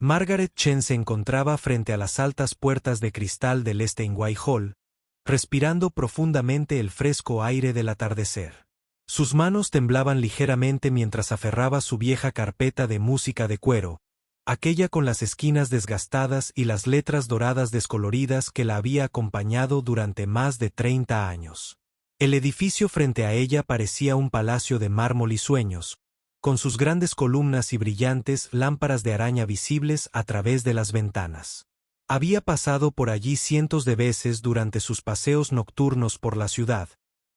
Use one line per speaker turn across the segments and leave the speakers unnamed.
Margaret Chen se encontraba frente a las altas puertas de cristal del Steinway Hall, respirando profundamente el fresco aire del atardecer. Sus manos temblaban ligeramente mientras aferraba su vieja carpeta de música de cuero, aquella con las esquinas desgastadas y las letras doradas descoloridas que la había acompañado durante más de 30 años. El edificio frente a ella parecía un palacio de mármol y sueños, con sus grandes columnas y brillantes lámparas de araña visibles a través de las ventanas. Había pasado por allí cientos de veces durante sus paseos nocturnos por la ciudad,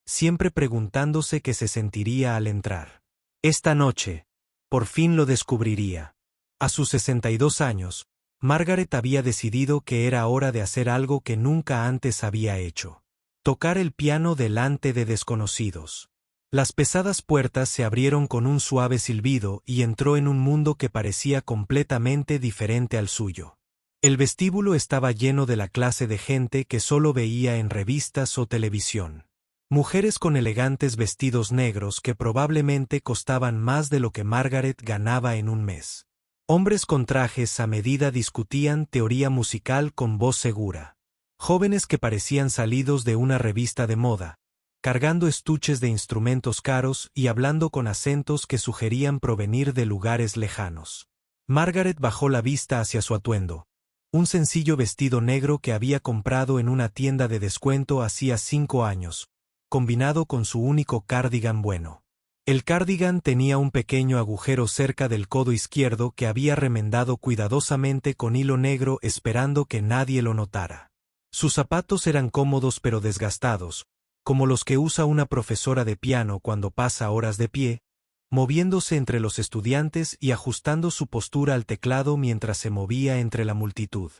siempre preguntándose qué se sentiría al entrar. Esta noche, por fin lo descubriría. A sus 62 años, Margaret había decidido que era hora de hacer algo que nunca antes había hecho: tocar el piano delante de desconocidos. Las pesadas puertas se abrieron con un suave silbido y entró en un mundo que parecía completamente diferente al suyo. El vestíbulo estaba lleno de la clase de gente que solo veía en revistas o televisión. Mujeres con elegantes vestidos negros que probablemente costaban más de lo que Margaret ganaba en un mes. Hombres con trajes a medida discutían teoría musical con voz segura. Jóvenes que parecían salidos de una revista de moda, cargando estuches de instrumentos caros y hablando con acentos que sugerían provenir de lugares lejanos. Margaret bajó la vista hacia su atuendo, un sencillo vestido negro que había comprado en una tienda de descuento hacía 5 años, combinado con su único cardigan bueno. El cardigan tenía un pequeño agujero cerca del codo izquierdo que había remendado cuidadosamente con hilo negro esperando que nadie lo notara. Sus zapatos eran cómodos pero desgastados, como los que usa una profesora de piano cuando pasa horas de pie, moviéndose entre los estudiantes y ajustando su postura al teclado mientras se movía entre la multitud.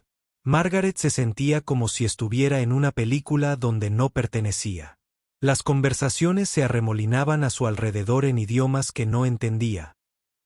Margaret se sentía como si estuviera en una película donde no pertenecía. Las conversaciones se arremolinaban a su alrededor en idiomas que no entendía,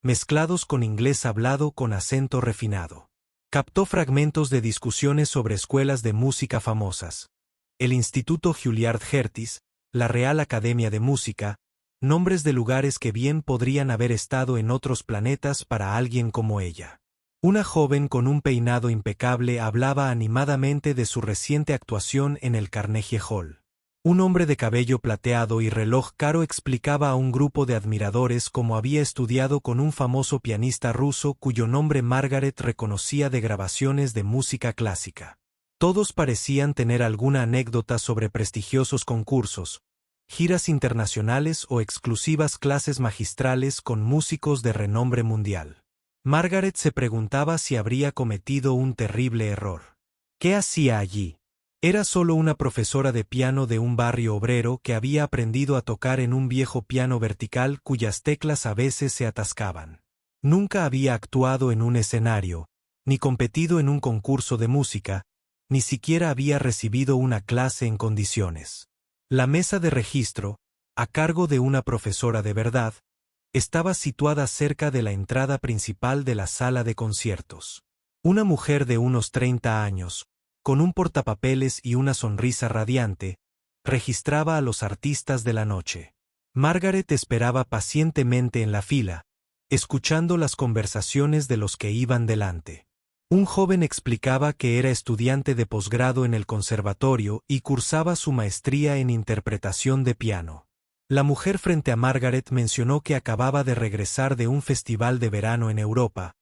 mezclados con inglés hablado con acento refinado. Captó fragmentos de discusiones sobre escuelas de música famosas, el Instituto Juilliard-Curtis, la Real Academia de Música, nombres de lugares que bien podrían haber estado en otros planetas para alguien como ella. Una joven con un peinado impecable hablaba animadamente de su reciente actuación en el Carnegie Hall. Un hombre de cabello plateado y reloj caro explicaba a un grupo de admiradores cómo había estudiado con un famoso pianista ruso cuyo nombre Margaret reconocía de grabaciones de música clásica. Todos parecían tener alguna anécdota sobre prestigiosos concursos, giras internacionales o exclusivas clases magistrales con músicos de renombre mundial. Margaret se preguntaba si habría cometido un terrible error. ¿Qué hacía allí? Era solo una profesora de piano de un barrio obrero que había aprendido a tocar en un viejo piano vertical cuyas teclas a veces se atascaban. Nunca había actuado en un escenario, ni competido en un concurso de música, ni siquiera había recibido una clase en condiciones. La mesa de registro, a cargo de una profesora de verdad, estaba situada cerca de la entrada principal de la sala de conciertos. Una mujer de unos 30 años, con un portapapeles y una sonrisa radiante, registraba a los artistas de la noche. Margaret esperaba pacientemente en la fila, escuchando las conversaciones de los que iban delante. Un joven explicaba que era estudiante de posgrado en el conservatorio y cursaba su maestría en interpretación de piano. La mujer frente a Margaret mencionó que acababa de regresar de un festival de verano en Europa,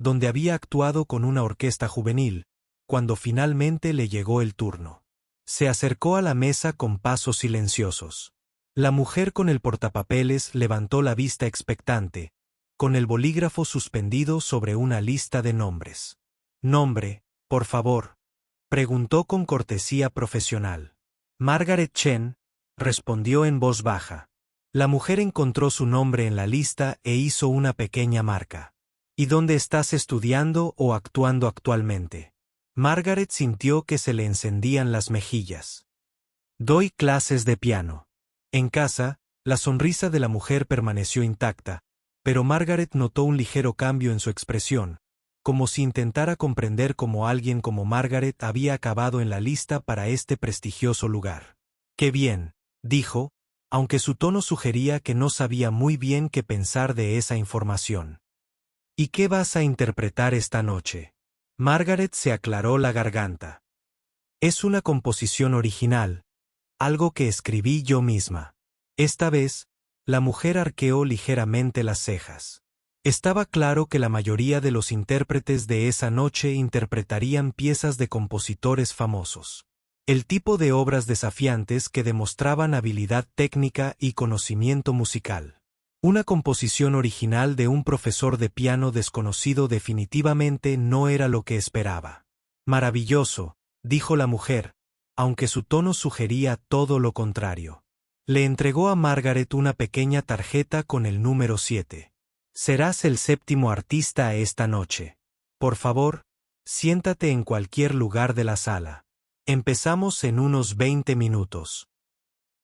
donde había actuado con una orquesta juvenil, cuando finalmente le llegó el turno. Se acercó a la mesa con pasos silenciosos. La mujer con el portapapeles levantó la vista expectante, con el bolígrafo suspendido sobre una lista de nombres. «Nombre, por favor», preguntó con cortesía profesional. «Margaret Chen», respondió en voz baja. La mujer encontró su nombre en la lista e hizo una pequeña marca. «¿Y dónde estás estudiando o actuando actualmente?» Margaret sintió que se le encendían las mejillas. «Doy clases de piano». En casa, la sonrisa de la mujer permaneció intacta, pero Margaret notó un ligero cambio en su expresión, como si intentara comprender cómo alguien como Margaret había acabado en la lista para este prestigioso lugar. «Qué bien», dijo, aunque su tono sugería que no sabía muy bien qué pensar de esa información. ¿Y qué vas a interpretar esta noche? Margaret se aclaró la garganta. Es una composición original, algo que escribí yo misma. Esta vez, la mujer arqueó ligeramente las cejas. Estaba claro que la mayoría de los intérpretes de esa noche interpretarían piezas de compositores famosos. El tipo de obras desafiantes que demostraban habilidad técnica y conocimiento musical. Una composición original de un profesor de piano desconocido definitivamente no era lo que esperaba. Maravilloso, dijo la mujer, aunque su tono sugería todo lo contrario. Le entregó a Margaret una pequeña tarjeta con el número 7. Serás el 7º artista esta noche. Por favor, siéntate en cualquier lugar de la sala. Empezamos en unos 20 minutos.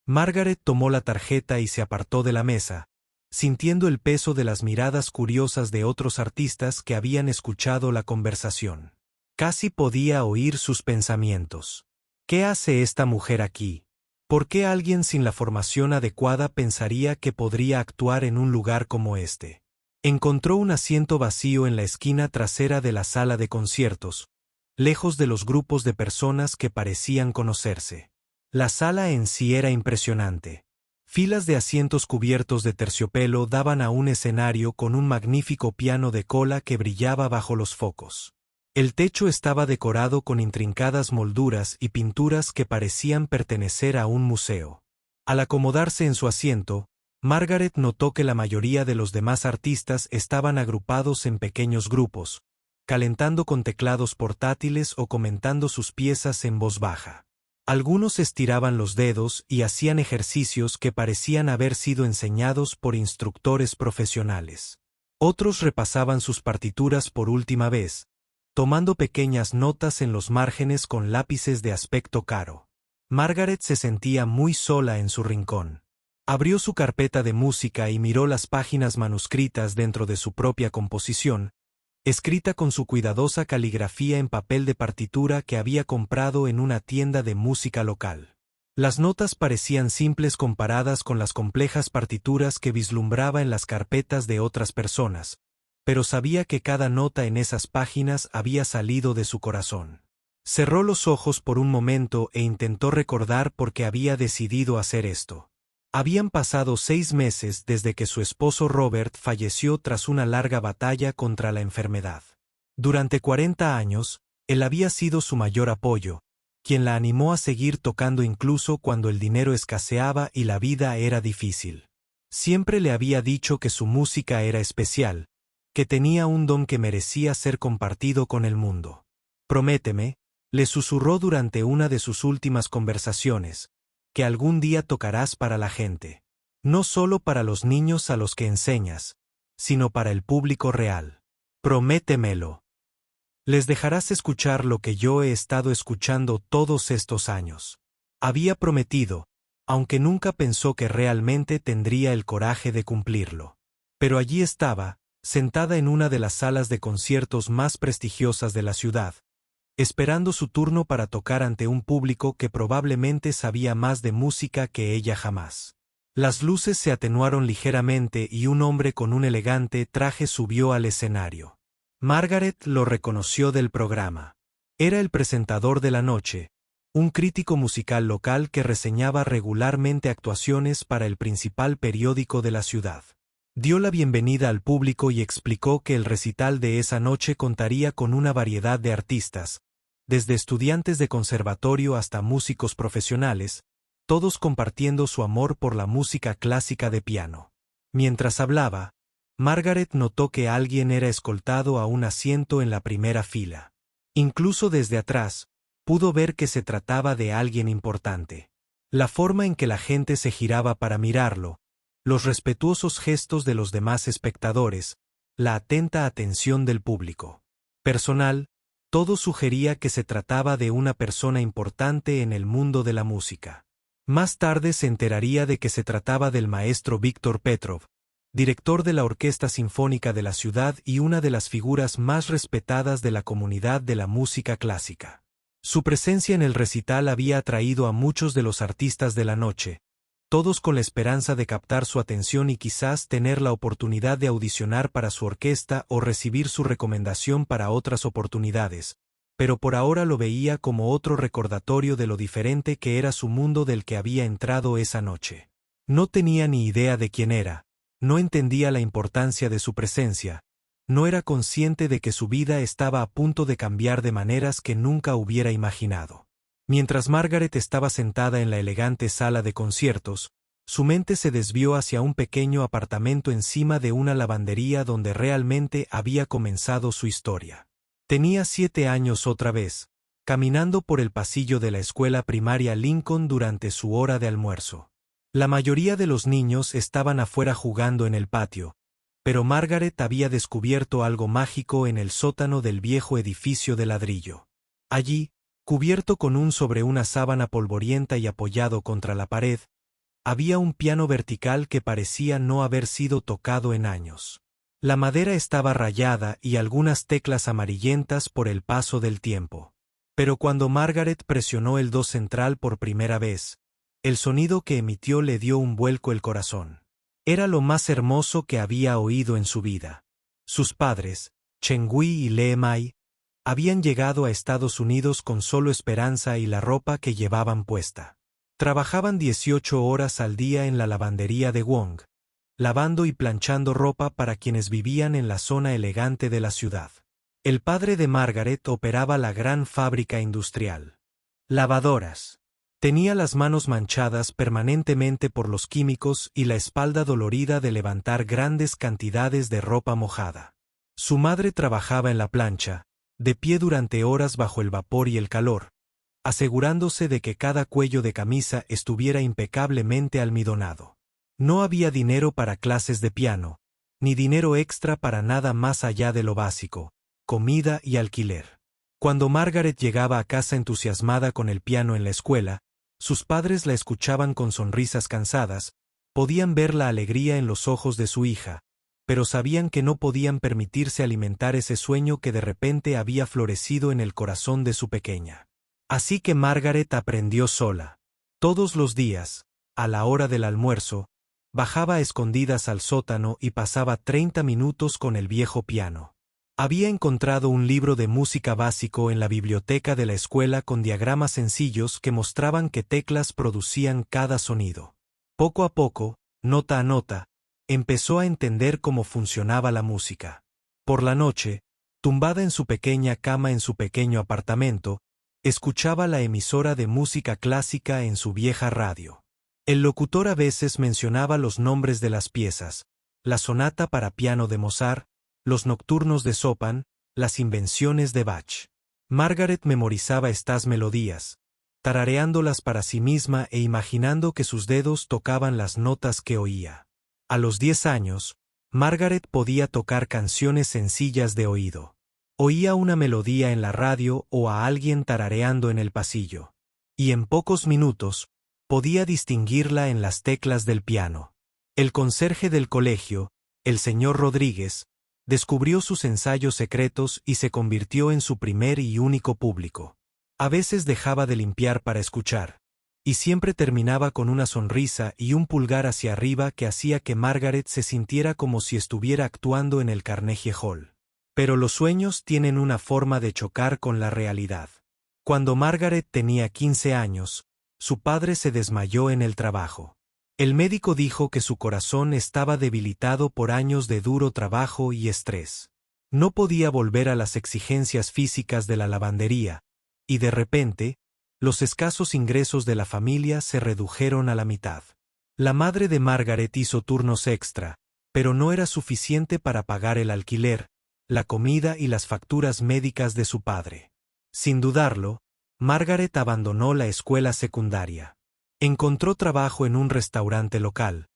Margaret tomó la tarjeta y se apartó de la mesa, sintiendo el peso de las miradas curiosas de otros artistas que habían escuchado la conversación. Casi podía oír sus pensamientos. ¿Qué hace esta mujer aquí? ¿Por qué alguien sin la formación adecuada pensaría que podría actuar en un lugar como este? Encontró un asiento vacío en la esquina trasera de la sala de conciertos, lejos de los grupos de personas que parecían conocerse. La sala en sí era impresionante. Filas de asientos cubiertos de terciopelo daban a un escenario con un magnífico piano de cola que brillaba bajo los focos. El techo estaba decorado con intrincadas molduras y pinturas que parecían pertenecer a un museo. Al acomodarse en su asiento, Margaret notó que la mayoría de los demás artistas estaban agrupados en pequeños grupos, calentando con teclados portátiles o comentando sus piezas en voz baja. Algunos estiraban los dedos y hacían ejercicios que parecían haber sido enseñados por instructores profesionales. Otros repasaban sus partituras por última vez, tomando pequeñas notas en los márgenes con lápices de aspecto caro. Margaret se sentía muy sola en su rincón. Abrió su carpeta de música y miró las páginas manuscritas dentro de su propia composición, escrita con su cuidadosa caligrafía en papel de partitura que había comprado en una tienda de música local. Las notas parecían simples comparadas con las complejas partituras que vislumbraba en las carpetas de otras personas, pero sabía que cada nota en esas páginas había salido de su corazón. Cerró los ojos por un momento e intentó recordar por qué había decidido hacer esto. Habían pasado 6 meses desde que su esposo Robert falleció tras una larga batalla contra la enfermedad. Durante 40 años, él había sido su mayor apoyo, quien la animó a seguir tocando incluso cuando el dinero escaseaba y la vida era difícil. Siempre le había dicho que su música era especial, que tenía un don que merecía ser compartido con el mundo. Prométeme, le susurró durante una de sus últimas conversaciones, que algún día tocarás para la gente. No solo para los niños a los que enseñas, sino para el público real. Prométemelo. Les dejarás escuchar lo que yo he estado escuchando todos estos años. Había prometido, aunque nunca pensó que realmente tendría el coraje de cumplirlo. Pero allí estaba, sentada en una de las salas de conciertos más prestigiosas de la ciudad, esperando su turno para tocar ante un público que probablemente sabía más de música que ella jamás. Las luces se atenuaron ligeramente y un hombre con un elegante traje subió al escenario. Margaret lo reconoció del programa. Era el presentador de la noche, un crítico musical local que reseñaba regularmente actuaciones para el principal periódico de la ciudad. Dio la bienvenida al público y explicó que el recital de esa noche contaría con una variedad de artistas, desde estudiantes de conservatorio hasta músicos profesionales, todos compartiendo su amor por la música clásica de piano. Mientras hablaba, Margaret notó que alguien era escoltado a un asiento en la primera fila. Incluso desde atrás, pudo ver que se trataba de alguien importante. La forma en que la gente se giraba para mirarlo, los respetuosos gestos de los demás espectadores, la atenta atención del público personal, todo sugería que se trataba de una persona importante en el mundo de la música. Más tarde se enteraría de que se trataba del maestro Víctor Petrov, director de la Orquesta Sinfónica de la ciudad y una de las figuras más respetadas de la comunidad de la música clásica. Su presencia en el recital había atraído a muchos de los artistas de la noche, todos con la esperanza de captar su atención y quizás tener la oportunidad de audicionar para su orquesta o recibir su recomendación para otras oportunidades, pero por ahora lo veía como otro recordatorio de lo diferente que era su mundo del que había entrado esa noche. No tenía ni idea de quién era, no entendía la importancia de su presencia, no era consciente de que su vida estaba a punto de cambiar de maneras que nunca hubiera imaginado. Mientras Margaret estaba sentada en la elegante sala de conciertos, su mente se desvió hacia un pequeño apartamento encima de una lavandería donde realmente había comenzado su historia. Tenía 7 años otra vez, caminando por el pasillo de la escuela primaria Lincoln durante su hora de almuerzo. La mayoría de los niños estaban afuera jugando en el patio, pero Margaret había descubierto algo mágico en el sótano del viejo edificio de ladrillo. Allí, cubierto sobre una sábana polvorienta y apoyado contra la pared, había un piano vertical que parecía no haber sido tocado en años. La madera estaba rayada y algunas teclas amarillentas por el paso del tiempo. Pero cuando Margaret presionó el do central por primera vez, el sonido que emitió le dio un vuelco el corazón. Era lo más hermoso que había oído en su vida. Sus padres, Cheng-Hui y Le-Mai, habían llegado a Estados Unidos con solo esperanza y la ropa que llevaban puesta. Trabajaban 18 horas al día en la lavandería de Wong, lavando y planchando ropa para quienes vivían en la zona elegante de la ciudad. El padre de Margaret operaba la gran fábrica industrial. Lavadoras. Tenía las manos manchadas permanentemente por los químicos y la espalda dolorida de levantar grandes cantidades de ropa mojada. Su madre trabajaba en la plancha, de pie durante horas bajo el vapor y el calor, asegurándose de que cada cuello de camisa estuviera impecablemente almidonado. No había dinero para clases de piano, ni dinero extra para nada más allá de lo básico, comida y alquiler. Cuando Margaret llegaba a casa entusiasmada con el piano en la escuela, sus padres la escuchaban con sonrisas cansadas, podían ver la alegría en los ojos de su hija, pero sabían que no podían permitirse alimentar ese sueño que de repente había florecido en el corazón de su pequeña. Así que Margaret aprendió sola. Todos los días, a la hora del almuerzo, bajaba a escondidas al sótano y pasaba 30 minutos con el viejo piano. Había encontrado un libro de música básico en la biblioteca de la escuela con diagramas sencillos que mostraban qué teclas producían cada sonido. Poco a poco, nota a nota, empezó a entender cómo funcionaba la música. Por la noche, tumbada en su pequeña cama en su pequeño apartamento, escuchaba la emisora de música clásica en su vieja radio. El locutor a veces mencionaba los nombres de las piezas, la sonata para piano de Mozart, los nocturnos de Chopin, las invenciones de Bach. Margaret memorizaba estas melodías, tarareándolas para sí misma e imaginando que sus dedos tocaban las notas que oía. A los 10 años, Margaret podía tocar canciones sencillas de oído. Oía una melodía en la radio o a alguien tarareando en el pasillo. Y en pocos minutos, podía distinguirla en las teclas del piano. El conserje del colegio, el señor Rodríguez, descubrió sus ensayos secretos y se convirtió en su primer y único público. A veces dejaba de limpiar para escuchar, y siempre terminaba con una sonrisa y un pulgar hacia arriba que hacía que Margaret se sintiera como si estuviera actuando en el Carnegie Hall. Pero los sueños tienen una forma de chocar con la realidad. Cuando Margaret tenía 15 años, su padre se desmayó en el trabajo. El médico dijo que su corazón estaba debilitado por años de duro trabajo y estrés. No podía volver a las exigencias físicas de la lavandería, y de repente, los escasos ingresos de la familia se redujeron a la mitad. La madre de Margaret hizo turnos extra, pero no era suficiente para pagar el alquiler, la comida y las facturas médicas de su padre. Sin dudarlo, Margaret abandonó la escuela secundaria. Encontró trabajo en un restaurante local,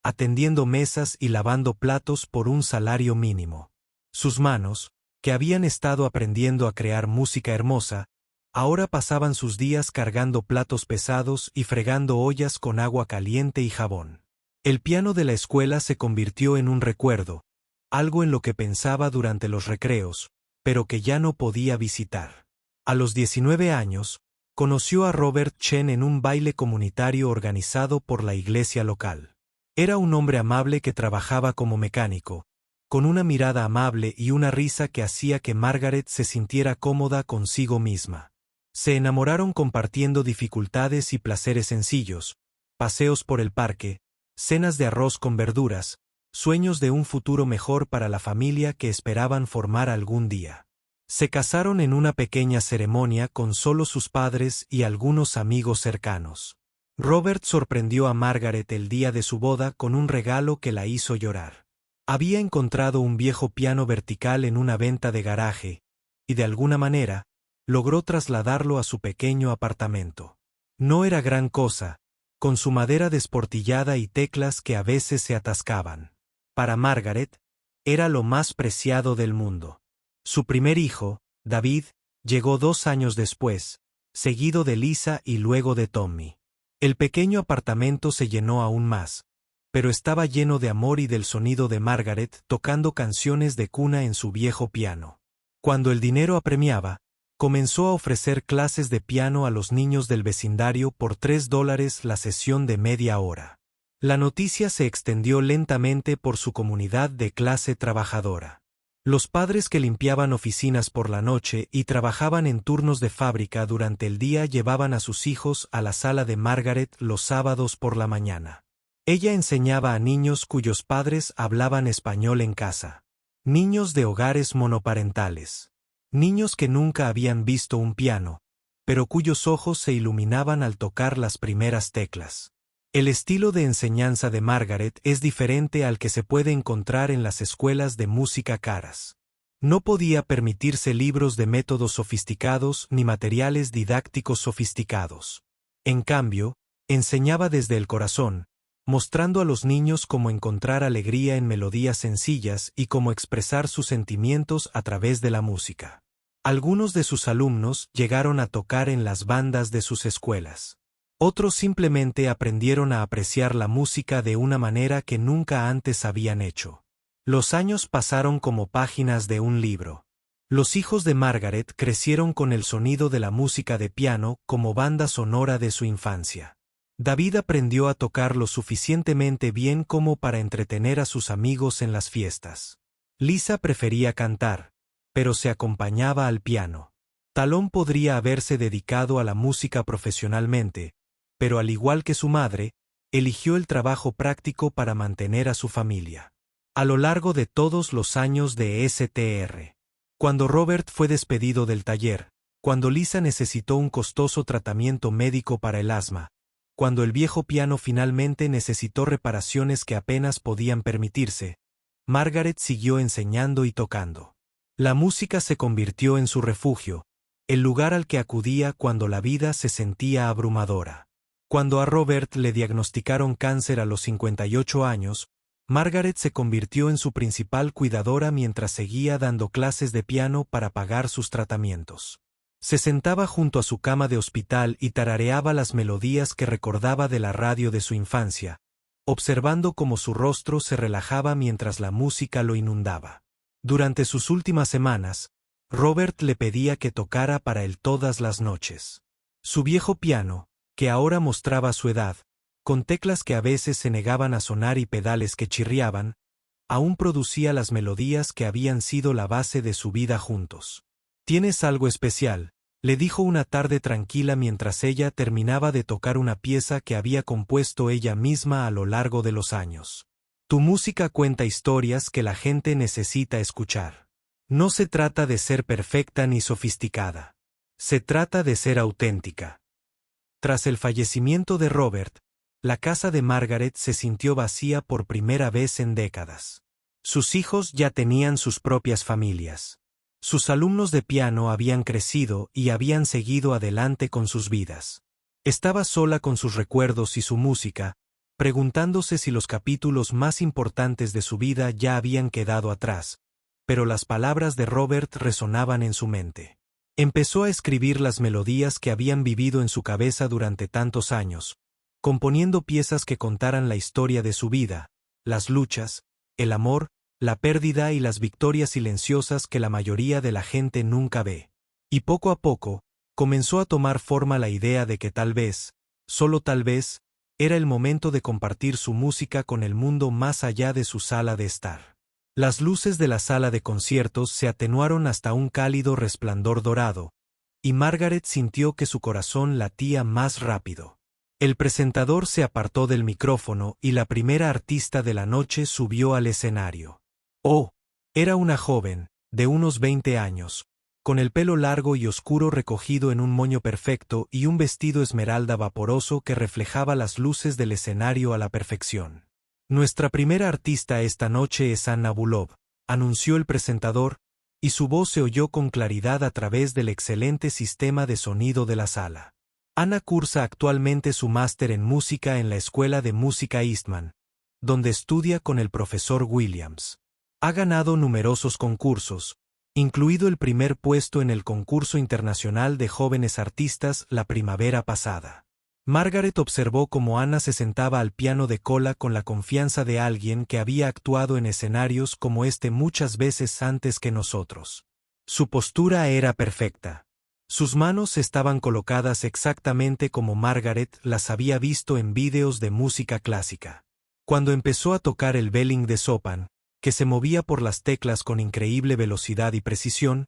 atendiendo mesas y lavando platos por un salario mínimo. Sus manos, que habían estado aprendiendo a crear música hermosa, ahora pasaban sus días cargando platos pesados y fregando ollas con agua caliente y jabón. El piano de la escuela se convirtió en un recuerdo, algo en lo que pensaba durante los recreos, pero que ya no podía visitar. A los 19 años, Conoció a Robert Chen en un baile comunitario organizado por la iglesia local. Era un hombre amable que trabajaba como mecánico, con una mirada amable y una risa que hacía que Margaret se sintiera cómoda consigo misma. Se enamoraron compartiendo dificultades y placeres sencillos, paseos por el parque, cenas de arroz con verduras, sueños de un futuro mejor para la familia que esperaban formar algún día. Se casaron en una pequeña ceremonia con solo sus padres y algunos amigos cercanos. Robert sorprendió a Margaret el día de su boda con un regalo que la hizo llorar. Había encontrado un viejo piano vertical en una venta de garaje, y de alguna manera, logró trasladarlo a su pequeño apartamento. No era gran cosa, con su madera desportillada y teclas que a veces se atascaban. Para Margaret, era lo más preciado del mundo. Su primer hijo, David, llegó 2 años después, seguido de Lisa y luego de Tommy. El pequeño apartamento se llenó aún más, pero estaba lleno de amor y del sonido de Margaret tocando canciones de cuna en su viejo piano. Cuando el dinero apremiaba, comenzó a ofrecer clases de piano a los niños del vecindario por $3 la sesión de media hora. La noticia se extendió lentamente por su comunidad de clase trabajadora. Los padres que limpiaban oficinas por la noche y trabajaban en turnos de fábrica durante el día llevaban a sus hijos a la sala de Margaret los sábados por la mañana. Ella enseñaba a niños cuyos padres hablaban español en casa. Niños de hogares monoparentales. Niños que nunca habían visto un piano, pero cuyos ojos se iluminaban al tocar las primeras teclas. El estilo de enseñanza de Margaret es diferente al que se puede encontrar en las escuelas de música caras. No podía permitirse libros de métodos sofisticados ni materiales didácticos sofisticados. En cambio, enseñaba desde el corazón, mostrando a los niños cómo encontrar alegría en melodías sencillas y cómo expresar sus sentimientos a través de la música. Algunos de sus alumnos llegaron a tocar en las bandas de sus escuelas. Otros simplemente aprendieron a apreciar la música de una manera que nunca antes habían hecho. Los años pasaron como páginas de un libro. Los hijos de Margaret crecieron con el sonido de la música de piano como banda sonora de su infancia. David aprendió a tocar lo suficientemente bien como para entretener a sus amigos en las fiestas. Lisa prefería cantar, pero se acompañaba al piano. Talón podría haberse dedicado a la música profesionalmente, pero al igual que su madre, eligió el trabajo práctico para mantener a su familia. A lo largo de todos los años de STR. Cuando Robert fue despedido del taller, cuando Lisa necesitó un costoso tratamiento médico para el asma, cuando el viejo piano finalmente necesitó reparaciones que apenas podían permitirse, Margaret siguió enseñando y tocando. La música se convirtió en su refugio, el lugar al que acudía cuando la vida se sentía abrumadora. Cuando a Robert le diagnosticaron cáncer a los 58 años, Margaret se convirtió en su principal cuidadora mientras seguía dando clases de piano para pagar sus tratamientos. Se sentaba junto a su cama de hospital y tarareaba las melodías que recordaba de la radio de su infancia, observando cómo su rostro se relajaba mientras la música lo inundaba. Durante sus últimas semanas, Robert le pedía que tocara para él todas las noches. Su viejo piano, que ahora mostraba su edad, con teclas que a veces se negaban a sonar y pedales que chirriaban, aún producía las melodías que habían sido la base de su vida juntos. «Tienes algo especial», le dijo una tarde tranquila mientras ella terminaba de tocar una pieza que había compuesto ella misma a lo largo de los años. «Tu música cuenta historias que la gente necesita escuchar. No se trata de ser perfecta ni sofisticada. Se trata de ser auténtica». Tras el fallecimiento de Robert, la casa de Margaret se sintió vacía por primera vez en décadas. Sus hijos ya tenían sus propias familias. Sus alumnos de piano habían crecido y habían seguido adelante con sus vidas. Estaba sola con sus recuerdos y su música, preguntándose si los capítulos más importantes de su vida ya habían quedado atrás, pero las palabras de Robert resonaban en su mente. Empezó a escribir las melodías que habían vivido en su cabeza durante tantos años, componiendo piezas que contaran la historia de su vida, las luchas, el amor, la pérdida y las victorias silenciosas que la mayoría de la gente nunca ve. Y poco a poco, comenzó a tomar forma la idea de que tal vez, solo tal vez, era el momento de compartir su música con el mundo más allá de su sala de estar. Las luces de la sala de conciertos se atenuaron hasta un cálido resplandor dorado, y Margaret sintió que su corazón latía más rápido. El presentador se apartó del micrófono y la primera artista de la noche subió al escenario. Oh, era una joven, de unos 20 años, con el pelo largo y oscuro recogido en un moño perfecto y un vestido esmeralda vaporoso que reflejaba las luces del escenario a la perfección. Nuestra primera artista esta noche es Anna Bulov, anunció el presentador, y su voz se oyó con claridad a través del excelente sistema de sonido de la sala. Anna cursa actualmente su máster en música en la Escuela de Música Eastman, donde estudia con el profesor Williams. Ha ganado numerosos concursos, incluido el primer puesto en el concurso internacional de jóvenes artistas la primavera pasada. Margaret observó cómo Anna se sentaba al piano de cola con la confianza de alguien que había actuado en escenarios como este muchas veces antes que nosotros. Su postura era perfecta. Sus manos estaban colocadas exactamente como Margaret las había visto en vídeos de música clásica. Cuando empezó a tocar el Belling de Chopin, que se movía por las teclas con increíble velocidad y precisión,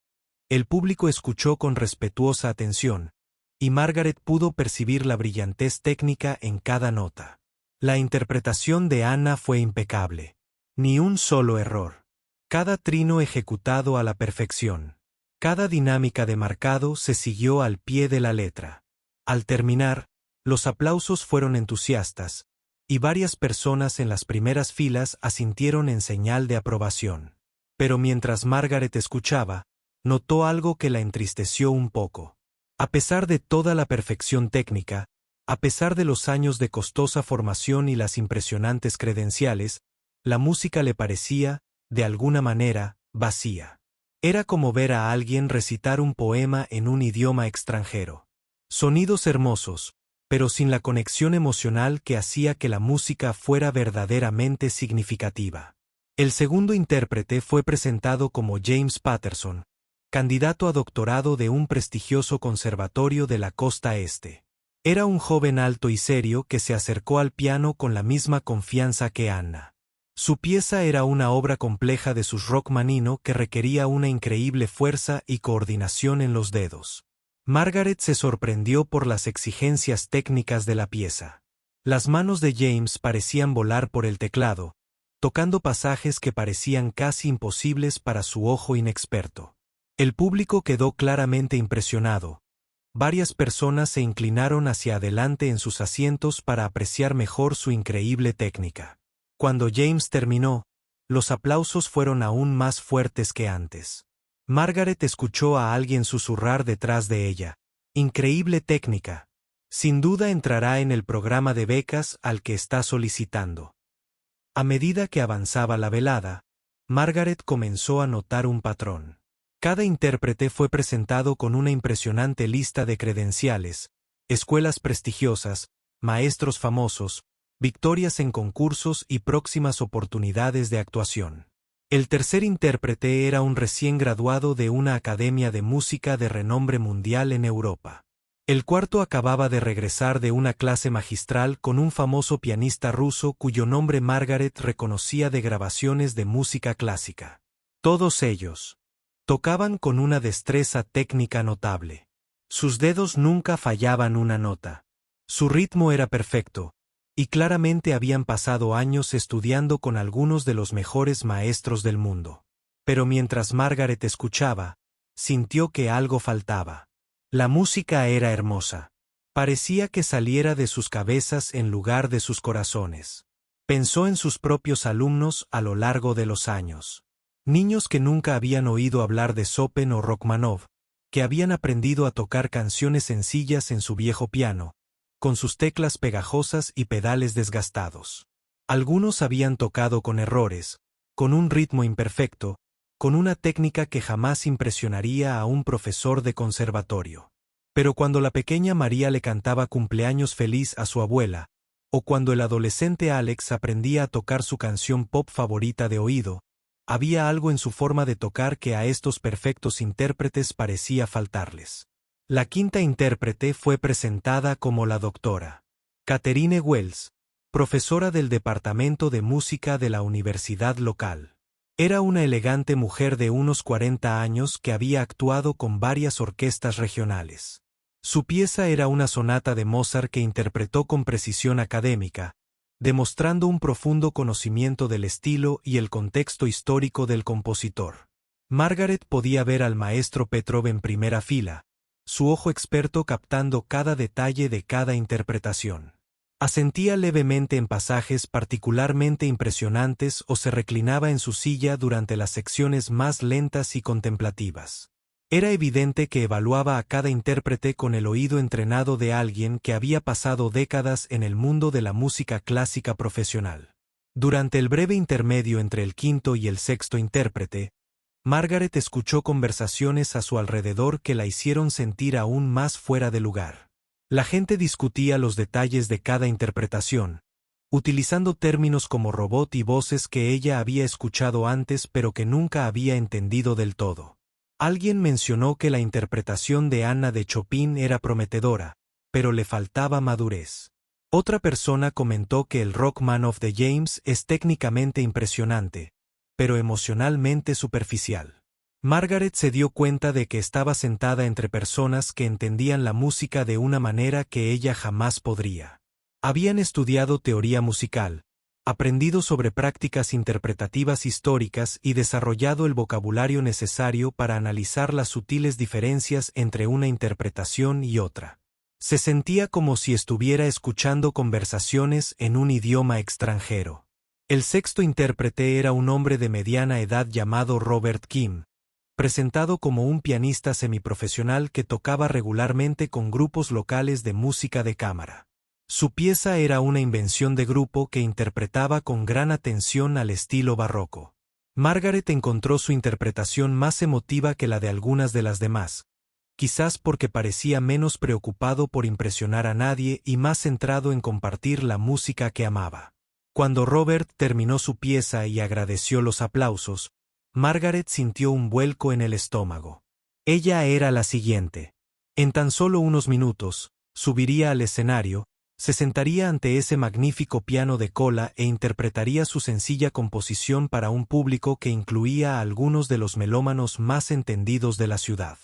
el público escuchó con respetuosa atención, y Margaret pudo percibir la brillantez técnica en cada nota. La interpretación de Anna fue impecable. Ni un solo error. Cada trino ejecutado a la perfección. Cada dinámica de marcado se siguió al pie de la letra. Al terminar, los aplausos fueron entusiastas, y varias personas en las primeras filas asintieron en señal de aprobación. Pero mientras Margaret escuchaba, notó algo que la entristeció un poco. A pesar de toda la perfección técnica, a pesar de los años de costosa formación y las impresionantes credenciales, la música le parecía, de alguna manera, vacía. Era como ver a alguien recitar un poema en un idioma extranjero. Sonidos hermosos, pero sin la conexión emocional que hacía que la música fuera verdaderamente significativa. El segundo intérprete fue presentado como James Patterson, candidato a doctorado de un prestigioso conservatorio de la costa este. Era un joven alto y serio que se acercó al piano con la misma confianza que Anna. Su pieza era una obra compleja de sus Rachmaninoff que requería una increíble fuerza y coordinación en los dedos. Margaret se sorprendió por las exigencias técnicas de la pieza. Las manos de James parecían volar por el teclado, tocando pasajes que parecían casi imposibles para su ojo inexperto. El público quedó claramente impresionado. Varias personas se inclinaron hacia adelante en sus asientos para apreciar mejor su increíble técnica. Cuando James terminó, los aplausos fueron aún más fuertes que antes. Margaret escuchó a alguien susurrar detrás de ella. Increíble técnica. Sin duda entrará en el programa de becas al que está solicitando. A medida que avanzaba la velada, Margaret comenzó a notar un patrón. Cada intérprete fue presentado con una impresionante lista de credenciales, escuelas prestigiosas, maestros famosos, victorias en concursos y próximas oportunidades de actuación. El tercer intérprete era un recién graduado de una academia de música de renombre mundial en Europa. El cuarto acababa de regresar de una clase magistral con un famoso pianista ruso cuyo nombre Margaret reconocía de grabaciones de música clásica. Todos ellos tocaban con una destreza técnica notable. Sus dedos nunca fallaban una nota. Su ritmo era perfecto, y claramente habían pasado años estudiando con algunos de los mejores maestros del mundo. Pero mientras Margaret escuchaba, sintió que algo faltaba. La música era hermosa. Parecía que saliera de sus cabezas en lugar de sus corazones. Pensó en sus propios alumnos a lo largo de los años. Niños que nunca habían oído hablar de Chopin o Rachmaninoff, que habían aprendido a tocar canciones sencillas en su viejo piano, con sus teclas pegajosas y pedales desgastados. Algunos habían tocado con errores, con un ritmo imperfecto, con una técnica que jamás impresionaría a un profesor de conservatorio. Pero cuando la pequeña María le cantaba cumpleaños feliz a su abuela, o cuando el adolescente Alex aprendía a tocar su canción pop favorita de oído, había algo en su forma de tocar que a estos perfectos intérpretes parecía faltarles. La quinta intérprete fue presentada como la doctora Catherine Wells, profesora del Departamento de Música de la universidad local. Era una elegante mujer de unos 40 años que había actuado con varias orquestas regionales. Su pieza era una sonata de Mozart que interpretó con precisión académica, demostrando un profundo conocimiento del estilo y el contexto histórico del compositor. Margaret podía ver al maestro Petrov en primera fila, su ojo experto captando cada detalle de cada interpretación. Asentía levemente en pasajes particularmente impresionantes o se reclinaba en su silla durante las secciones más lentas y contemplativas. Era evidente que evaluaba a cada intérprete con el oído entrenado de alguien que había pasado décadas en el mundo de la música clásica profesional. Durante el breve intermedio entre el quinto y el sexto intérprete, Margaret escuchó conversaciones a su alrededor que la hicieron sentir aún más fuera de lugar. La gente discutía los detalles de cada interpretación, utilizando términos como robot y voces que ella había escuchado antes pero que nunca había entendido del todo. Alguien mencionó que la interpretación de Anna de Chopin era prometedora, pero le faltaba madurez. Otra persona comentó que el Rachmaninoff de James es técnicamente impresionante, pero emocionalmente superficial. Margaret se dio cuenta de que estaba sentada entre personas que entendían la música de una manera que ella jamás podría. Habían estudiado teoría musical, aprendido sobre prácticas interpretativas históricas y desarrollado el vocabulario necesario para analizar las sutiles diferencias entre una interpretación y otra. Se sentía como si estuviera escuchando conversaciones en un idioma extranjero. El sexto intérprete era un hombre de mediana edad llamado Robert Kim, presentado como un pianista semiprofesional que tocaba regularmente con grupos locales de música de cámara. Su pieza era una invención de grupo que interpretaba con gran atención al estilo barroco. Margaret encontró su interpretación más emotiva que la de algunas de las demás, quizás porque parecía menos preocupado por impresionar a nadie y más centrado en compartir la música que amaba. Cuando Robert terminó su pieza y agradeció los aplausos, Margaret sintió un vuelco en el estómago. Ella era la siguiente. En tan solo unos minutos, subiría al escenario, se sentaría ante ese magnífico piano de cola e interpretaría su sencilla composición para un público que incluía a algunos de los melómanos más entendidos de la ciudad.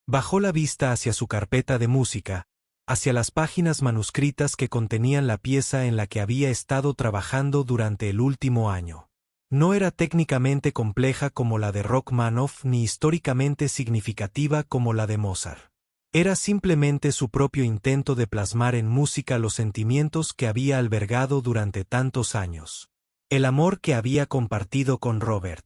Bajó la vista hacia su carpeta de música, hacia las páginas manuscritas que contenían la pieza en la que había estado trabajando durante el último año. No era técnicamente compleja como la de Rachmaninoff ni históricamente significativa como la de Mozart. Era simplemente su propio intento de plasmar en música los sentimientos que había albergado durante tantos años. El amor que había compartido con Robert.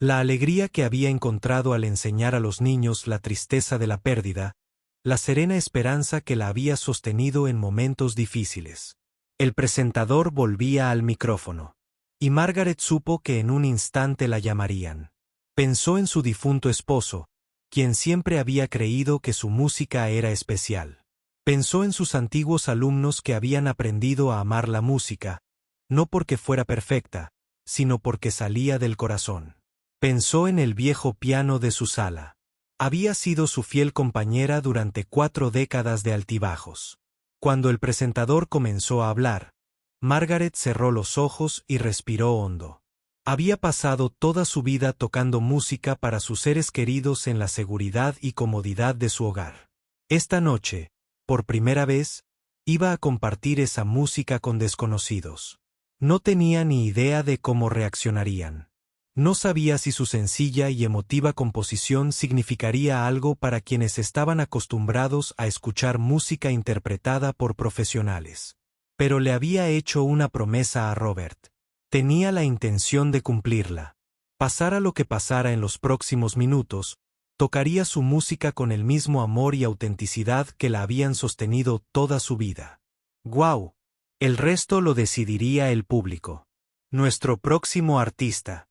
La alegría que había encontrado al enseñar a los niños la tristeza de la pérdida, la serena esperanza que la había sostenido en momentos difíciles. El presentador volvía al micrófono. Y Margaret supo que en un instante la llamarían. Pensó en su difunto esposo, quien siempre había creído que su música era especial. Pensó en sus antiguos alumnos que habían aprendido a amar la música, no porque fuera perfecta, sino porque salía del corazón. Pensó en el viejo piano de su sala. Había sido su fiel compañera durante 4 décadas de altibajos. Cuando el presentador comenzó a hablar, Margaret cerró los ojos y respiró hondo. Había pasado toda su vida tocando música para sus seres queridos en la seguridad y comodidad de su hogar. Esta noche, por primera vez, iba a compartir esa música con desconocidos. No tenía ni idea de cómo reaccionarían. No sabía si su sencilla y emotiva composición significaría algo para quienes estaban acostumbrados a escuchar música interpretada por profesionales. Pero le había hecho una promesa a Robert. Tenía la intención de cumplirla. Pasara lo que pasara en los próximos minutos, tocaría su música con el mismo amor y autenticidad que la habían sostenido toda su vida. ¡Guau! El resto lo decidiría el público. Nuestro próximo artista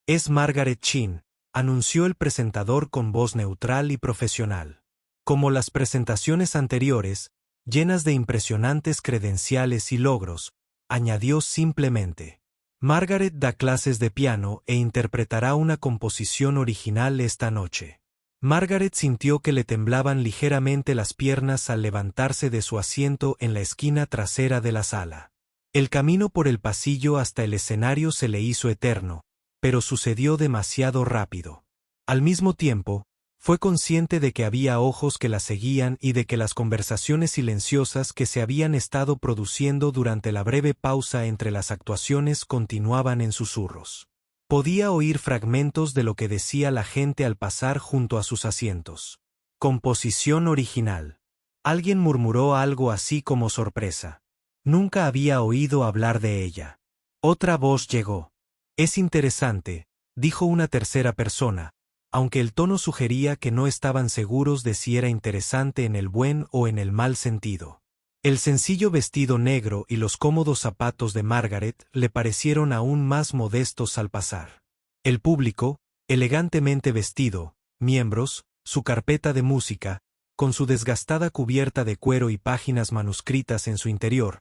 es Margaret Chin, anunció el presentador con voz neutral y profesional. Como las presentaciones anteriores, llenas de impresionantes credenciales y logros, añadió simplemente: Margaret da clases de piano e interpretará una composición original esta noche. Margaret sintió que le temblaban ligeramente las piernas al levantarse de su asiento en la esquina trasera de la sala. El camino por el pasillo hasta el escenario se le hizo eterno, pero sucedió demasiado rápido. Al mismo tiempo, fue consciente de que había ojos que la seguían y de que las conversaciones silenciosas que se habían estado produciendo durante la breve pausa entre las actuaciones continuaban en susurros. Podía oír fragmentos de lo que decía la gente al pasar junto a sus asientos. Composición original. Alguien murmuró algo así como sorpresa. Nunca había oído hablar de ella. Otra voz llegó. Es interesante, dijo una tercera persona, aunque el tono sugería que no estaban seguros de si era interesante en el buen o en el mal sentido. El sencillo vestido negro y los cómodos zapatos de Margaret le parecieron aún más modestos al pasar. El público, elegantemente vestido, miembros, su carpeta de música, con su desgastada cubierta de cuero y páginas manuscritas en su interior,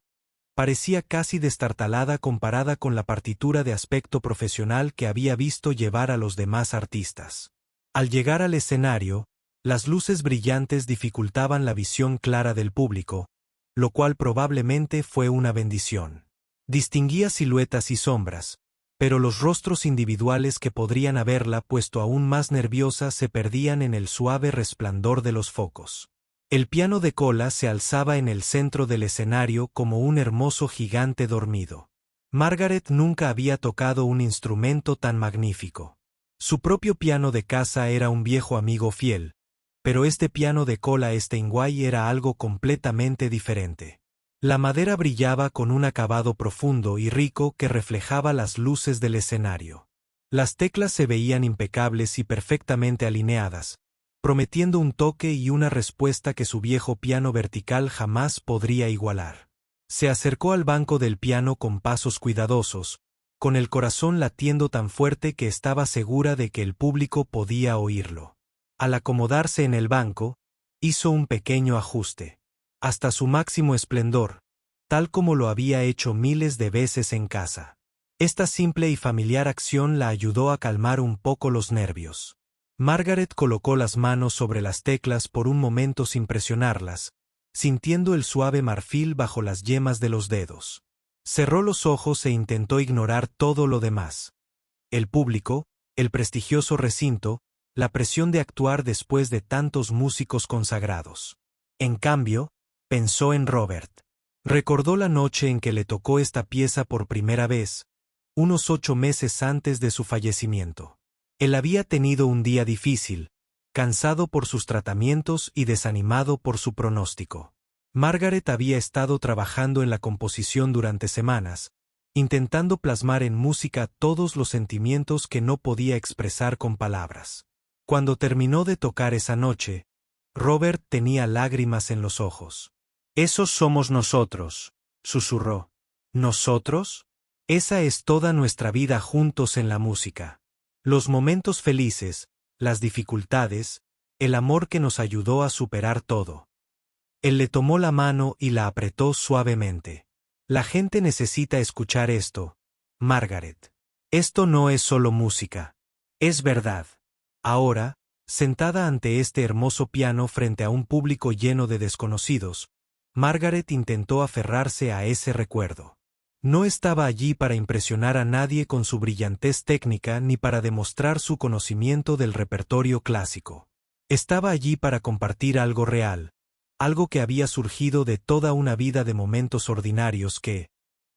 parecía casi destartalada comparada con la partitura de aspecto profesional que había visto llevar a los demás artistas. Al llegar al escenario, las luces brillantes dificultaban la visión clara del público, lo cual probablemente fue una bendición. Distinguía siluetas y sombras, pero los rostros individuales que podrían haberla puesto aún más nerviosa se perdían en el suave resplandor de los focos. El piano de cola se alzaba en el centro del escenario como un hermoso gigante dormido. Margaret nunca había tocado un instrumento tan magnífico. Su propio piano de casa era un viejo amigo fiel, pero este piano de cola Steinway era algo completamente diferente. La madera brillaba con un acabado profundo y rico que reflejaba las luces del escenario. Las teclas se veían impecables y perfectamente alineadas, prometiendo un toque y una respuesta que su viejo piano vertical jamás podría igualar. Se acercó al banco del piano con pasos cuidadosos, con el corazón latiendo tan fuerte que estaba segura de que el público podía oírlo. Al acomodarse en el banco, hizo un pequeño ajuste. Hasta su máximo esplendor, tal como lo había hecho miles de veces en casa. Esta simple y familiar acción la ayudó a calmar un poco los nervios. Margaret colocó las manos sobre las teclas por un momento sin presionarlas, sintiendo el suave marfil bajo las yemas de los dedos. Cerró los ojos e intentó ignorar todo lo demás. El público, el prestigioso recinto, la presión de actuar después de tantos músicos consagrados. En cambio, pensó en Robert. Recordó la noche en que le tocó esta pieza por primera vez, unos 8 meses antes de su fallecimiento. Él había tenido un día difícil, cansado por sus tratamientos y desanimado por su pronóstico. Margaret había estado trabajando en la composición durante semanas, intentando plasmar en música todos los sentimientos que no podía expresar con palabras. Cuando terminó de tocar esa noche, Robert tenía lágrimas en los ojos. «Esos somos nosotros», susurró. ¿Nosotros? Esa es toda nuestra vida juntos en la música. Los momentos felices, las dificultades, el amor que nos ayudó a superar todo. Él le tomó la mano y la apretó suavemente. La gente necesita escuchar esto, Margaret. Esto no es solo música. Es verdad. Ahora, sentada ante este hermoso piano frente a un público lleno de desconocidos, Margaret intentó aferrarse a ese recuerdo. No estaba allí para impresionar a nadie con su brillantez técnica ni para demostrar su conocimiento del repertorio clásico. Estaba allí para compartir algo real, algo que había surgido de toda una vida de momentos ordinarios que,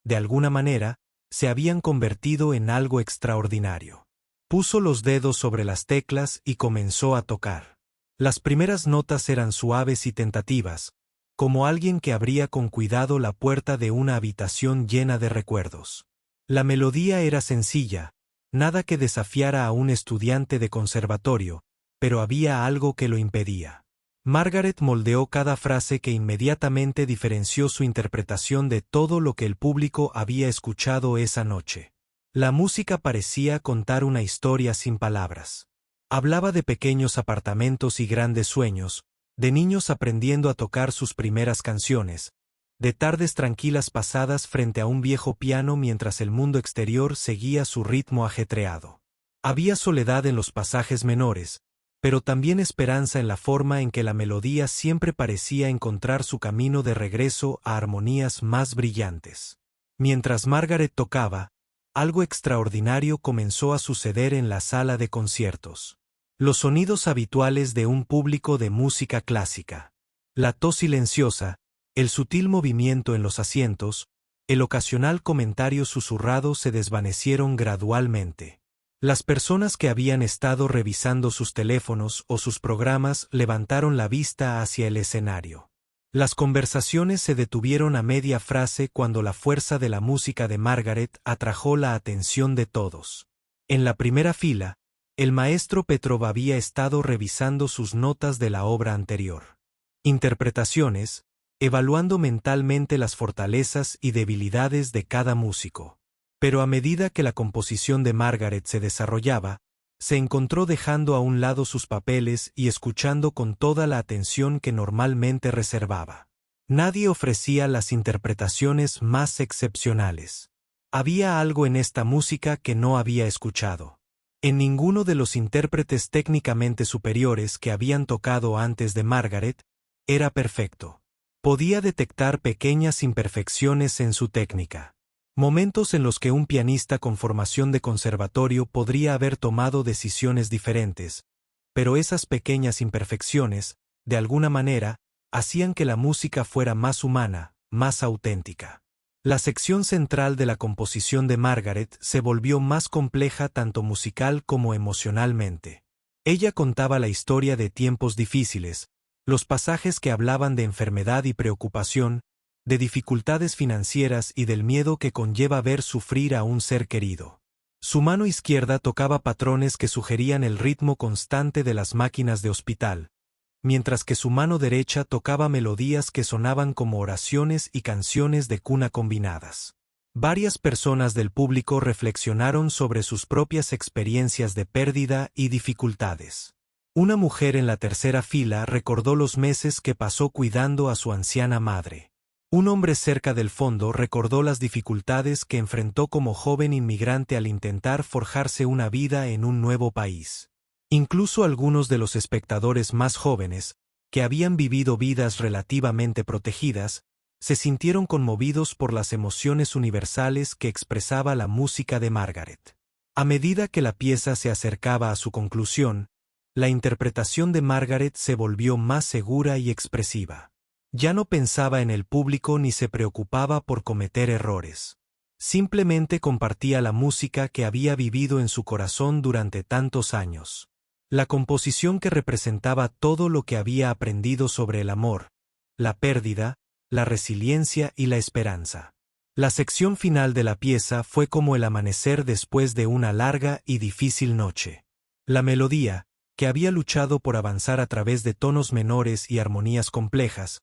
de alguna manera, se habían convertido en algo extraordinario. Puso los dedos sobre las teclas y comenzó a tocar. Las primeras notas eran suaves y tentativas, como alguien que abría con cuidado la puerta de una habitación llena de recuerdos. La melodía era sencilla, nada que desafiara a un estudiante de conservatorio, pero había algo que lo impedía. Margaret moldeó cada frase que inmediatamente diferenció su interpretación de todo lo que el público había escuchado esa noche. La música parecía contar una historia sin palabras. Hablaba de pequeños apartamentos y grandes sueños, de niños aprendiendo a tocar sus primeras canciones, de tardes tranquilas pasadas frente a un viejo piano mientras el mundo exterior seguía su ritmo ajetreado. Había soledad en los pasajes menores, pero también esperanza en la forma en que la melodía siempre parecía encontrar su camino de regreso a armonías más brillantes. Mientras Margaret tocaba, algo extraordinario comenzó a suceder en la sala de conciertos. Los sonidos habituales de un público de música clásica. La tos silenciosa, el sutil movimiento en los asientos, el ocasional comentario susurrado se desvanecieron gradualmente. Las personas que habían estado revisando sus teléfonos o sus programas levantaron la vista hacia el escenario. Las conversaciones se detuvieron a media frase cuando la fuerza de la música de Margaret atrajo la atención de todos. En la primera fila, el maestro Petrov había estado revisando sus notas de la obra anterior. Interpretaciones, evaluando mentalmente las fortalezas y debilidades de cada músico. Pero a medida que la composición de Margaret se desarrollaba, se encontró dejando a un lado sus papeles y escuchando con toda la atención que normalmente reservaba. Nadie ofrecía las interpretaciones más excepcionales. Había algo en esta música que no había escuchado. En ninguno de los intérpretes técnicamente superiores que habían tocado antes de Margaret, era perfecto. Podía detectar pequeñas imperfecciones en su técnica. Momentos en los que un pianista con formación de conservatorio podría haber tomado decisiones diferentes, pero esas pequeñas imperfecciones, de alguna manera, hacían que la música fuera más humana, más auténtica. La sección central de la composición de Margaret se volvió más compleja tanto musical como emocionalmente. Ella contaba la historia de tiempos difíciles, los pasajes que hablaban de enfermedad y preocupación, de dificultades financieras y del miedo que conlleva ver sufrir a un ser querido. Su mano izquierda tocaba patrones que sugerían el ritmo constante de las máquinas de hospital, mientras que su mano derecha tocaba melodías que sonaban como oraciones y canciones de cuna combinadas. Varias personas del público reflexionaron sobre sus propias experiencias de pérdida y dificultades. Una mujer en la tercera fila recordó los meses que pasó cuidando a su anciana madre. Un hombre cerca del fondo recordó las dificultades que enfrentó como joven inmigrante al intentar forjarse una vida en un nuevo país. Incluso algunos de los espectadores más jóvenes, que habían vivido vidas relativamente protegidas, se sintieron conmovidos por las emociones universales que expresaba la música de Margaret. A medida que la pieza se acercaba a su conclusión, la interpretación de Margaret se volvió más segura y expresiva. Ya no pensaba en el público ni se preocupaba por cometer errores. Simplemente compartía la música que había vivido en su corazón durante tantos años. La composición que representaba todo lo que había aprendido sobre el amor, la pérdida, la resiliencia y la esperanza. La sección final de la pieza fue como el amanecer después de una larga y difícil noche. La melodía, que había luchado por avanzar a través de tonos menores y armonías complejas,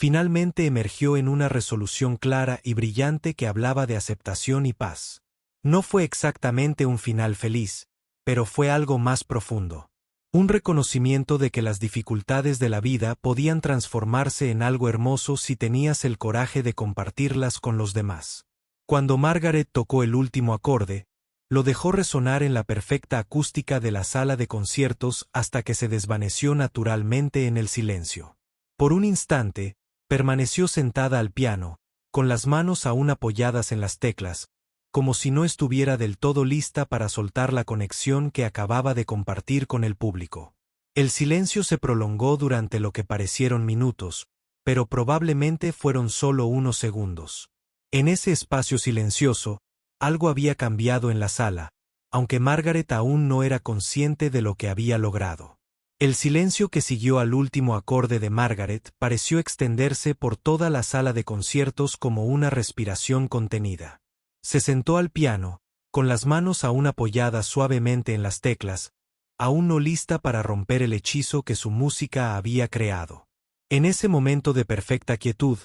finalmente emergió en una resolución clara y brillante que hablaba de aceptación y paz. No fue exactamente un final feliz, pero fue algo más profundo. Un reconocimiento de que las dificultades de la vida podían transformarse en algo hermoso si tenías el coraje de compartirlas con los demás. Cuando Margaret tocó el último acorde, lo dejó resonar en la perfecta acústica de la sala de conciertos hasta que se desvaneció naturalmente en el silencio. Por un instante, permaneció sentada al piano, con las manos aún apoyadas en las teclas, como si no estuviera del todo lista para soltar la conexión que acababa de compartir con el público. El silencio se prolongó durante lo que parecieron minutos, pero probablemente fueron solo unos segundos. En ese espacio silencioso, algo había cambiado en la sala, aunque Margaret aún no era consciente de lo que había logrado. El silencio que siguió al último acorde de Margaret pareció extenderse por toda la sala de conciertos como una respiración contenida. Se sentó al piano, con las manos aún apoyadas suavemente en las teclas, aún no lista para romper el hechizo que su música había creado. En ese momento de perfecta quietud,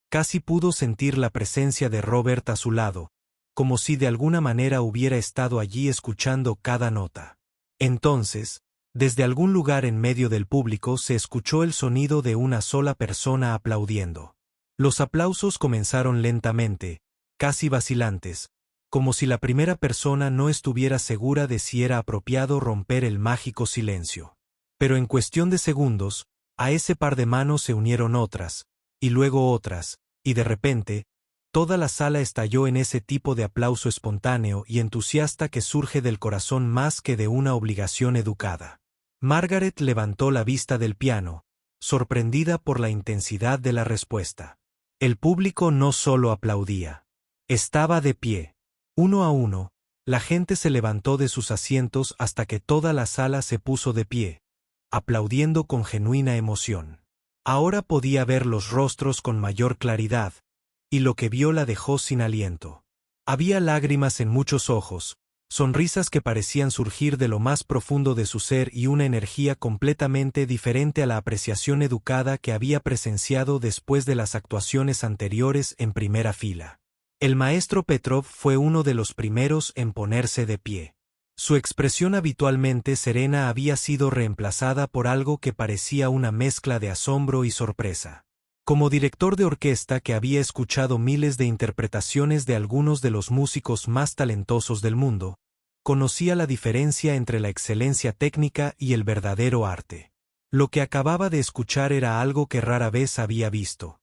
casi pudo sentir la presencia de Robert a su lado, como si de alguna manera hubiera estado allí escuchando cada nota. Entonces, desde algún lugar en medio del público se escuchó el sonido de una sola persona aplaudiendo. Los aplausos comenzaron lentamente, casi vacilantes, como si la primera persona no estuviera segura de si era apropiado romper el mágico silencio. Pero en cuestión de segundos, a ese par de manos se unieron otras, y luego otras, y de repente, toda la sala estalló en ese tipo de aplauso espontáneo y entusiasta que surge del corazón más que de una obligación educada. Margaret levantó la vista del piano, sorprendida por la intensidad de la respuesta. El público no solo aplaudía. Estaba de pie. Uno a uno, la gente se levantó de sus asientos hasta que toda la sala se puso de pie, aplaudiendo con genuina emoción. Ahora podía ver los rostros con mayor claridad, y lo que vio la dejó sin aliento. Había lágrimas en muchos ojos, sonrisas que parecían surgir de lo más profundo de su ser y una energía completamente diferente a la apreciación educada que había presenciado después de las actuaciones anteriores en primera fila. El maestro Petrov fue uno de los primeros en ponerse de pie. Su expresión habitualmente serena había sido reemplazada por algo que parecía una mezcla de asombro y sorpresa. Como director de orquesta que había escuchado miles de interpretaciones de algunos de los músicos más talentosos del mundo, conocía la diferencia entre la excelencia técnica y el verdadero arte. Lo que acababa de escuchar era algo que rara vez había visto.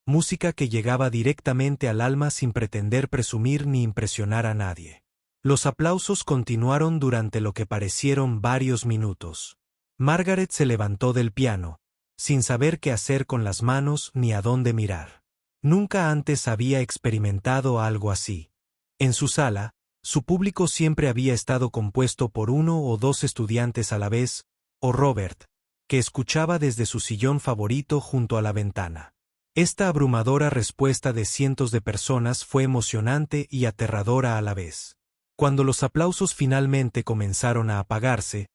Música que llegaba directamente al alma sin pretender presumir ni impresionar a nadie. Los aplausos continuaron durante lo que parecieron varios minutos. Margaret se levantó del piano, sin saber qué hacer con las manos ni a dónde mirar. Nunca antes había experimentado algo así. En su sala, su público siempre había estado compuesto por uno o dos estudiantes a la vez, o Robert, que escuchaba desde su sillón favorito junto a la ventana. Esta abrumadora respuesta de cientos de personas fue emocionante y aterradora a la vez. Cuando los aplausos finalmente comenzaron a apagarse,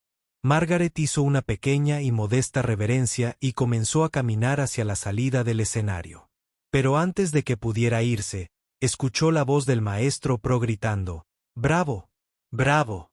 Margaret hizo una pequeña y modesta reverencia y comenzó a caminar hacia la salida del escenario. Pero antes de que pudiera irse, escuchó la voz del maestro Pro gritando, «¡Bravo! ¡Bravo!».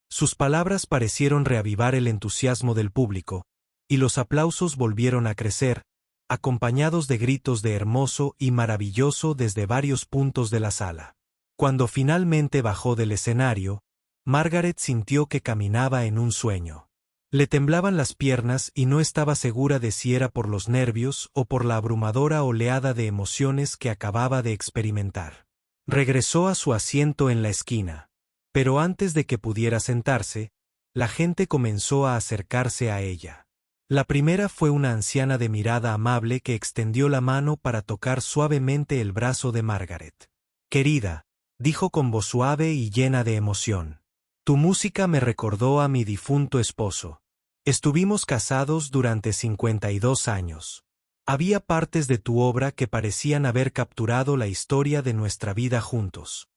Sus palabras parecieron reavivar el entusiasmo del público, y los aplausos volvieron a crecer, acompañados de gritos de hermoso y maravilloso desde varios puntos de la sala. Cuando finalmente bajó del escenario, Margaret sintió que caminaba en un sueño. Le temblaban las piernas y no estaba segura de si era por los nervios o por la abrumadora oleada de emociones que acababa de experimentar. Regresó a su asiento en la esquina. Pero antes de que pudiera sentarse, la gente comenzó a acercarse a ella. La primera fue una anciana de mirada amable que extendió la mano para tocar suavemente el brazo de Margaret. «Querida», dijo con voz suave y llena de emoción, «tu música me recordó a mi difunto esposo. Estuvimos casados durante 52 años. Había partes de tu obra que parecían haber capturado la historia de nuestra vida juntos».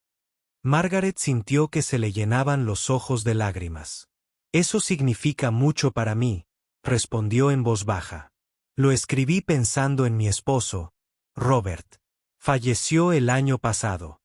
Margaret sintió que se le llenaban los ojos de lágrimas. «Eso significa mucho para mí», respondió en voz baja. «Lo escribí pensando en mi esposo, Robert. Falleció el año pasado».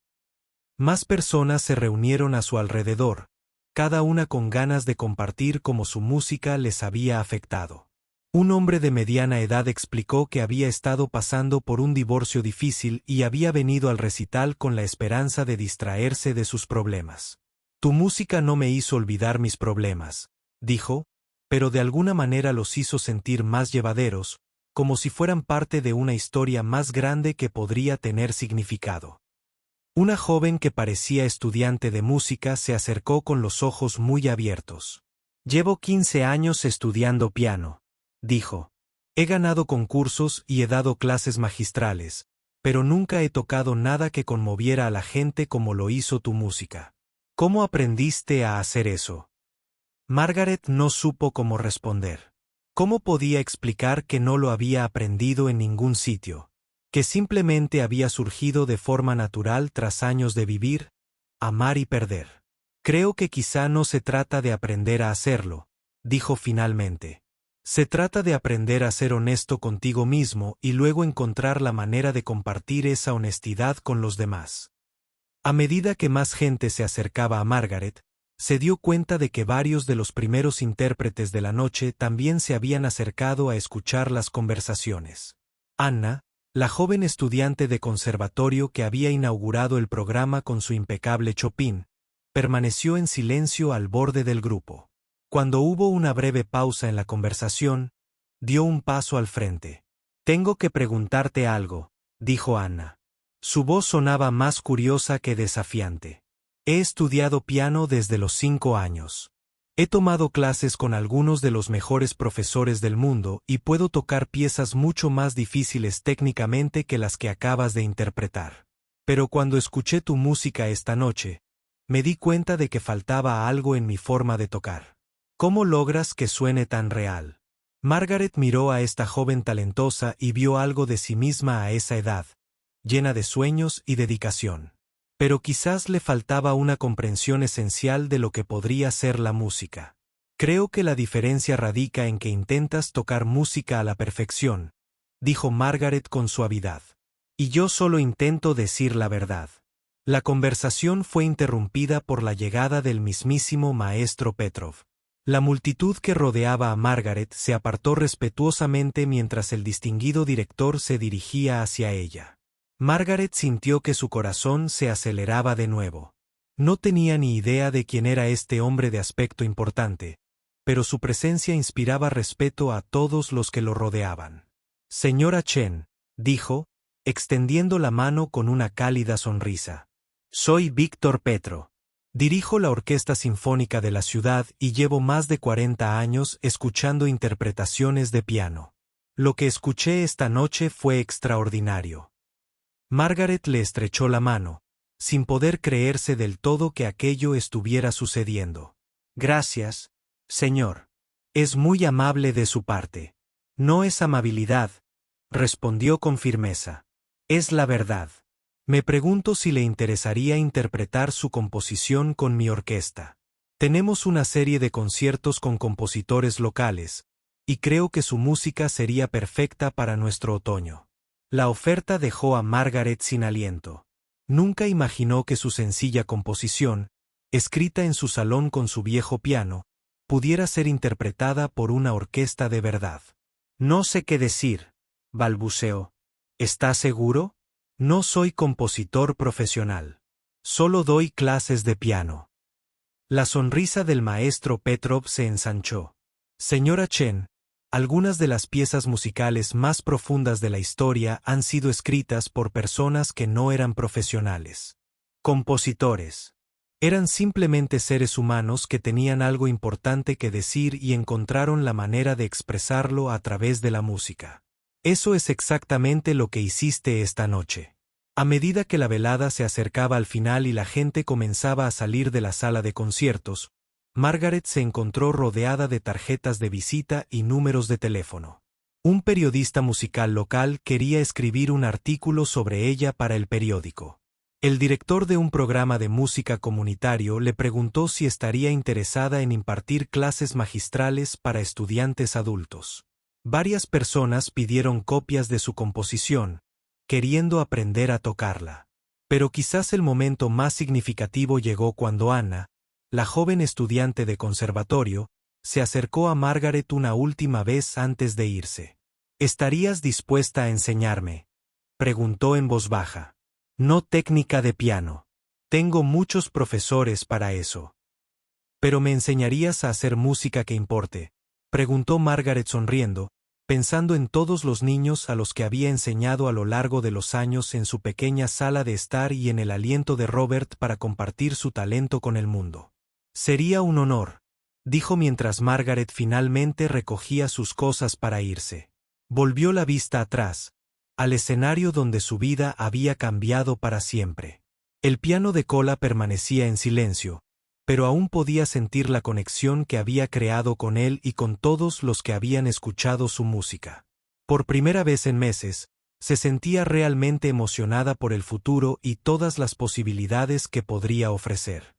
Más personas se reunieron a su alrededor, cada una con ganas de compartir cómo su música les había afectado. Un hombre de mediana edad explicó que había estado pasando por un divorcio difícil y había venido al recital con la esperanza de distraerse de sus problemas. «Tu música no me hizo olvidar mis problemas», dijo, pero de alguna manera los hizo sentir más llevaderos, como si fueran parte de una historia más grande que podría tener significado. Una joven que parecía estudiante de música se acercó con los ojos muy abiertos. «Llevo 15 años estudiando piano», dijo. «He ganado concursos y he dado clases magistrales, pero nunca he tocado nada que conmoviera a la gente como lo hizo tu música. ¿Cómo aprendiste a hacer eso?». Margaret no supo cómo responder. ¿Cómo podía explicar que no lo había aprendido en ningún sitio? Que simplemente había surgido de forma natural tras años de vivir, amar y perder. «Creo que quizá no se trata de aprender a hacerlo», dijo finalmente. «Se trata de aprender a ser honesto contigo mismo y luego encontrar la manera de compartir esa honestidad con los demás». A medida que más gente se acercaba a Margaret, se dio cuenta de que varios de los primeros intérpretes de la noche también se habían acercado a escuchar las conversaciones. Anna, la joven estudiante de conservatorio que había inaugurado el programa con su impecable Chopin, permaneció en silencio al borde del grupo. Cuando hubo una breve pausa en la conversación, dio un paso al frente. «Tengo que preguntarte algo», dijo Anna. Su voz sonaba más curiosa que desafiante. «He estudiado piano desde los 5 años. He tomado clases con algunos de los mejores profesores del mundo y puedo tocar piezas mucho más difíciles técnicamente que las que acabas de interpretar. Pero cuando escuché tu música esta noche, me di cuenta de que faltaba algo en mi forma de tocar. ¿Cómo logras que suene tan real?» Margaret miró a esta joven talentosa y vio algo de sí misma a esa edad, llena de sueños y dedicación. Pero quizás le faltaba una comprensión esencial de lo que podría ser la música. «Creo que la diferencia radica en que intentas tocar música a la perfección», dijo Margaret con suavidad. «Y yo solo intento decir la verdad». La conversación fue interrumpida por la llegada del mismísimo maestro Petrov. La multitud que rodeaba a Margaret se apartó respetuosamente mientras el distinguido director se dirigía hacia ella. Margaret sintió que su corazón se aceleraba de nuevo. No tenía ni idea de quién era este hombre de aspecto importante, pero su presencia inspiraba respeto a todos los que lo rodeaban. «Señora Chen», dijo, extendiendo la mano con una cálida sonrisa. «Soy Víctor Petro. Dirijo la Orquesta Sinfónica de la ciudad y llevo más de 40 años escuchando interpretaciones de piano. Lo que escuché esta noche fue extraordinario». Margaret le estrechó la mano, sin poder creerse del todo que aquello estuviera sucediendo. «Gracias, señor. Es muy amable de su parte». «No es amabilidad», respondió con firmeza. «Es la verdad. Me pregunto si le interesaría interpretar su composición con mi orquesta. Tenemos una serie de conciertos con compositores locales, y creo que su música sería perfecta para nuestro otoño». La oferta dejó a Margaret sin aliento. Nunca imaginó que su sencilla composición, escrita en su salón con su viejo piano, pudiera ser interpretada por una orquesta de verdad. «No sé qué decir», balbuceó. «¿Está seguro? No soy compositor profesional. Solo doy clases de piano». La sonrisa del maestro Petrov se ensanchó. «Señora Chen, algunas de las piezas musicales más profundas de la historia han sido escritas por personas que no eran profesionales. Compositores. Eran simplemente seres humanos que tenían algo importante que decir y encontraron la manera de expresarlo a través de la música. Eso es exactamente lo que hiciste esta noche». A medida que la velada se acercaba al final y la gente comenzaba a salir de la sala de conciertos, Margaret se encontró rodeada de tarjetas de visita y números de teléfono. Un periodista musical local quería escribir un artículo sobre ella para el periódico. El director de un programa de música comunitario le preguntó si estaría interesada en impartir clases magistrales para estudiantes adultos. Varias personas pidieron copias de su composición, queriendo aprender a tocarla. Pero quizás el momento más significativo llegó cuando Anna, la joven estudiante de conservatorio, se acercó a Margaret una última vez antes de irse. «¿Estarías dispuesta a enseñarme?», preguntó en voz baja. «No técnica de piano. Tengo muchos profesores para eso». «¿Pero me enseñarías a hacer música que importe?», preguntó Margaret sonriendo, pensando en todos los niños a los que había enseñado a lo largo de los años en su pequeña sala de estar y en el aliento de Robert para compartir su talento con el mundo. «Sería un honor», dijo mientras Margaret finalmente recogía sus cosas para irse. Volvió la vista atrás, al escenario donde su vida había cambiado para siempre. El piano de cola permanecía en silencio, pero aún podía sentir la conexión que había creado con él y con todos los que habían escuchado su música. Por primera vez en meses, se sentía realmente emocionada por el futuro y todas las posibilidades que podría ofrecer.